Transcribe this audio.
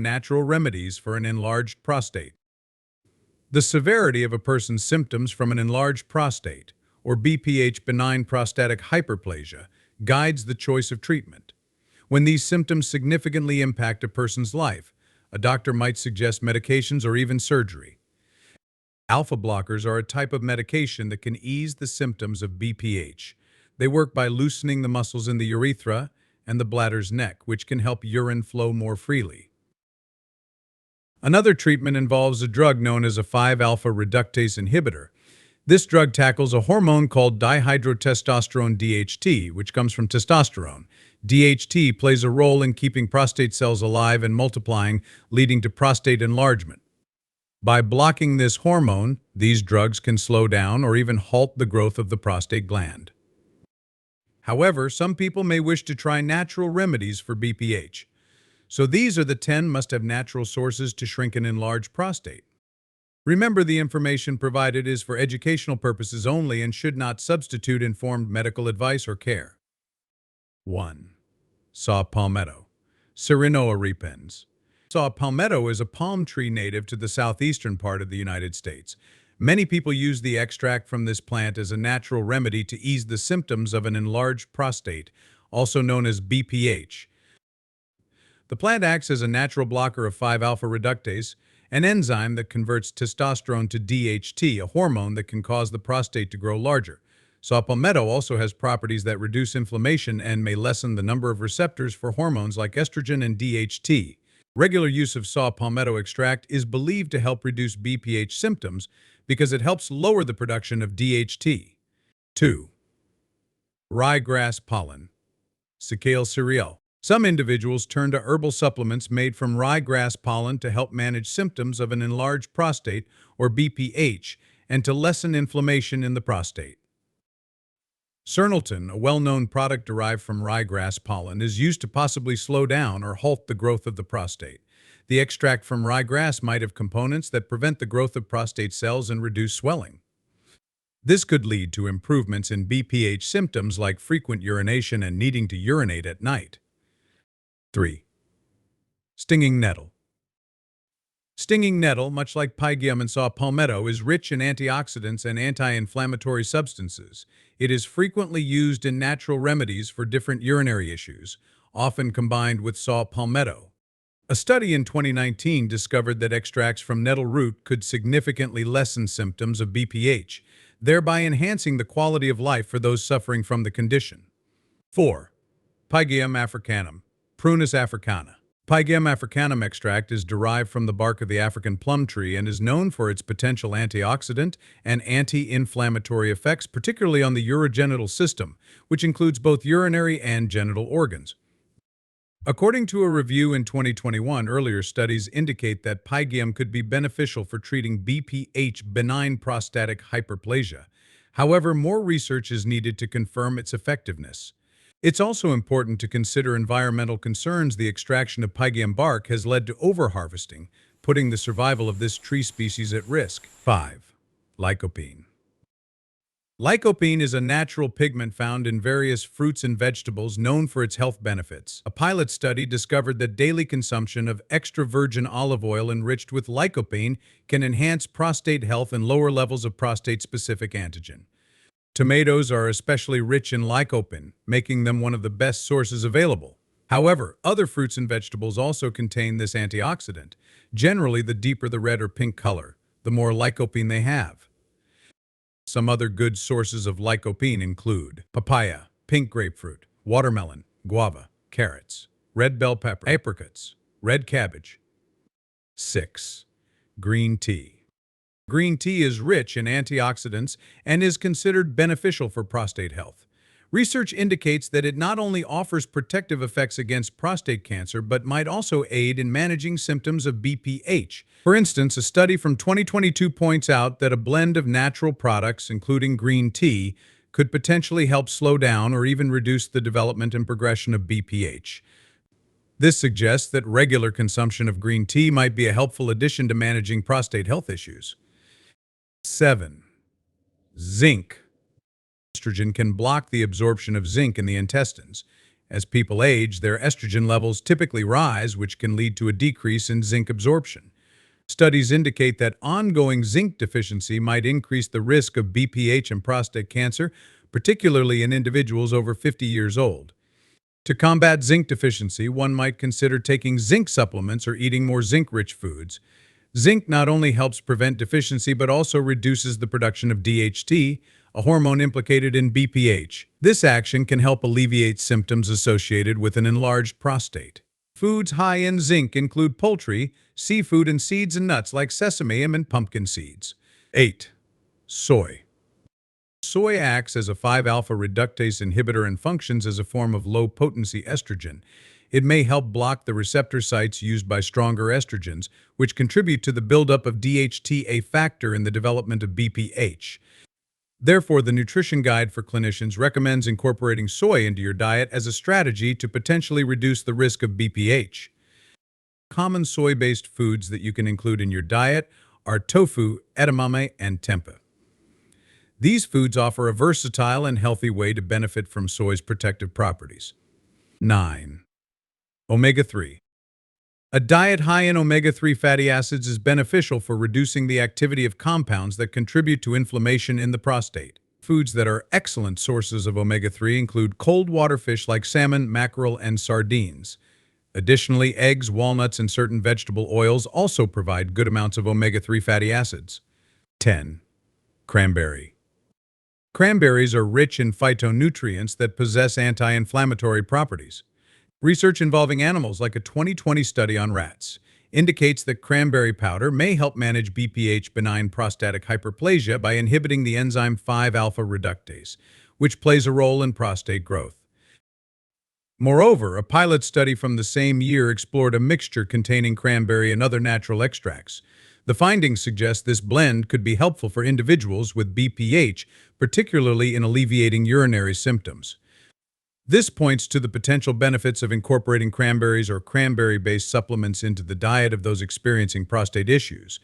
Natural remedies for an enlarged prostate. The severity of a person's symptoms from an enlarged prostate, or BPH, benign prostatic hyperplasia, guides the choice of treatment. When these symptoms significantly impact a person's life, a doctor might suggest medications or even surgery. Alpha blockers are a type of medication that can ease the symptoms of BPH. They work by loosening the muscles in the urethra and the bladder's neck, which can help urine flow more freely. Another treatment involves a drug known as a 5-alpha reductase inhibitor. This drug tackles a hormone called dihydrotestosterone DHT, which comes from testosterone. DHT plays a role in keeping prostate cells alive and multiplying, leading to prostate enlargement. By blocking this hormone, these drugs can slow down or even halt the growth of the prostate gland. However, some people may wish to try natural remedies for BPH. So these are the 10 must-have natural sources to shrink an enlarged prostate. Remember, the information provided is for educational purposes only and should not substitute informed medical advice or care. 1. Saw palmetto. Serenoa repens. Saw palmetto is a palm tree native to the southeastern part of the United States. Many people use the extract from this plant as a natural remedy to ease the symptoms of an enlarged prostate, also known as BPH. The plant acts as a natural blocker of 5-alpha reductase, an enzyme that converts testosterone to DHT, a hormone that can cause the prostate to grow larger. Saw palmetto also has properties that reduce inflammation and may lessen the number of receptors for hormones like estrogen and DHT. Regular use of saw palmetto extract is believed to help reduce BPH symptoms because it helps lower the production of DHT. 2. Rye grass pollen. Secale cereale. Some individuals turn to herbal supplements made from rye grass pollen to help manage symptoms of an enlarged prostate, or BPH, and to lessen inflammation in the prostate. Cernilton, a well-known product derived from rye grass pollen, is used to possibly slow down or halt the growth of the prostate. The extract from ryegrass might have components that prevent the growth of prostate cells and reduce swelling. This could lead to improvements in BPH symptoms like frequent urination and needing to urinate at night. 3. Stinging nettle. Stinging nettle, much like Pygeum and saw palmetto, is rich in antioxidants and anti-inflammatory substances. It is frequently used in natural remedies for different urinary issues, often combined with saw palmetto. A study in 2019 discovered that extracts from nettle root could significantly lessen symptoms of BPH, thereby enhancing the quality of life for those suffering from the condition. 4. Pygeum africanum. Prunus africana. Pygeum africanum extract is derived from the bark of the African plum tree and is known for its potential antioxidant and anti-inflammatory effects, particularly on the urogenital system, which includes both urinary and genital organs. According to a review in 2021, earlier studies indicate that Pygeum could be beneficial for treating BPH, benign prostatic hyperplasia. However, more research is needed to confirm its effectiveness. It's also important to consider environmental concerns. The extraction of Pygeum bark has led to overharvesting, putting the survival of this tree species at risk. 5. Lycopene. Lycopene is a natural pigment found in various fruits and vegetables known for its health benefits. A pilot study discovered that daily consumption of extra virgin olive oil enriched with lycopene can enhance prostate health and lower levels of prostate-specific antigen. Tomatoes are especially rich in lycopene, making them one of the best sources available. However, other fruits and vegetables also contain this antioxidant. Generally, the deeper the red or pink color, the more lycopene they have. Some other good sources of lycopene include papaya, pink grapefruit, watermelon, guava, carrots, red bell pepper, apricots, red cabbage. 6. Green tea. Green tea is rich in antioxidants and is considered beneficial for prostate health. Research indicates that it not only offers protective effects against prostate cancer, but might also aid in managing symptoms of BPH. For instance, a study from 2022 points out that a blend of natural products, including green tea, could potentially help slow down or even reduce the development and progression of BPH. This suggests that regular consumption of green tea might be a helpful addition to managing prostate health issues. 7. Zinc. Estrogen can block the absorption of zinc in the intestines, As people age, their estrogen levels typically rise, which can lead to a decrease in zinc absorption. Studies indicate that ongoing zinc deficiency might increase the risk of BPH and prostate cancer, particularly in individuals over 50 years old. To combat zinc deficiency, one might consider taking zinc supplements or eating more zinc-rich foods. Zinc not only helps prevent deficiency but also reduces the production of DHT, a hormone implicated in BPH. This action can help alleviate symptoms associated with an enlarged prostate. Foods high in zinc include poultry, seafood, and seeds and nuts like sesame and pumpkin seeds. 8. Soy. Soy acts as a 5-alpha reductase inhibitor and functions as a form of low-potency estrogen. It may help block the receptor sites used by stronger estrogens, which contribute to the buildup of DHT, a factor in the development of BPH. Therefore, the Nutrition Guide for Clinicians recommends incorporating soy into your diet as a strategy to potentially reduce the risk of BPH. Common soy-based foods that you can include in your diet are tofu, edamame, and tempeh. These foods offer a versatile and healthy way to benefit from soy's protective properties. 9. Omega-3. A diet high in omega-3 fatty acids is beneficial for reducing the activity of compounds that contribute to inflammation in the prostate. Foods that are excellent sources of omega-3 include cold water fish like salmon, mackerel, and sardines. Additionally, eggs, walnuts, and certain vegetable oils also provide good amounts of omega-3 fatty acids. 10. Cranberry. Cranberries are rich in phytonutrients that possess anti-inflammatory properties. Research involving animals, like a 2020 study on rats, indicates that cranberry powder may help manage BPH, benign prostatic hyperplasia, by inhibiting the enzyme 5-alpha reductase, which plays a role in prostate growth. Moreover, a pilot study from the same year explored a mixture containing cranberry and other natural extracts. The findings suggest this blend could be helpful for individuals with BPH, particularly in alleviating urinary symptoms. This points to the potential benefits of incorporating cranberries or cranberry-based supplements into the diet of those experiencing prostate issues.